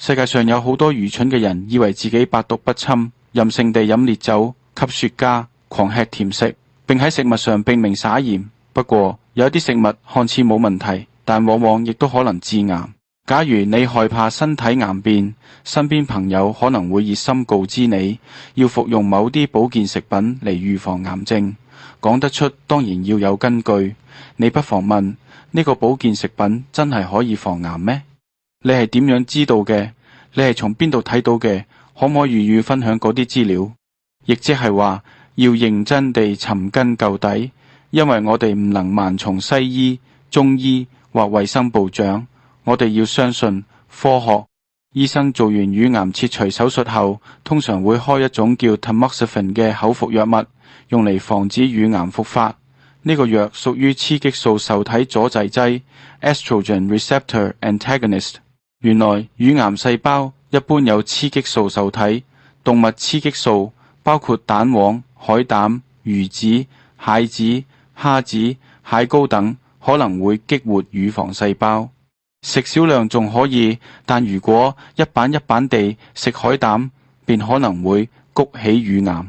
世界上有好多愚蠢嘅人，以為自己百毒不侵，任性地飲烈酒、吸雪茄、狂吃甜食，並喺食物上拼命撒鹽。不過有一啲食物看似冇問題，但往往亦都可能致癌。假如你害怕身體癌變，身邊朋友可能會熱心告知你要服用某啲保健食品嚟預防癌症。講得出當然要有根據。你不妨問，呢個保健食品真係可以防癌咩？你係點樣知道嘅？你係從邊度睇到嘅？可唔可以與分享嗰啲資料？亦即係話要認真地尋根究底，因為我哋唔能盲從西醫、中醫或衛生部長，我哋要相信科學。醫生做完乳癌切除手術後，通常會開一種叫 tamoxifen 嘅口服藥物，用嚟防止乳癌復發。呢個藥屬於雌激素受體阻滯劑 estrogen receptor antagonist。原來乳癌細胞一般有雌激素受體，動物雌激素包括蛋黃、海膽、魚子、蟹子、蝦子、蟹膏等，可能會激活乳房細胞。食少量仲可以，但如果一板一板地食海膽，便可能會谷起乳癌。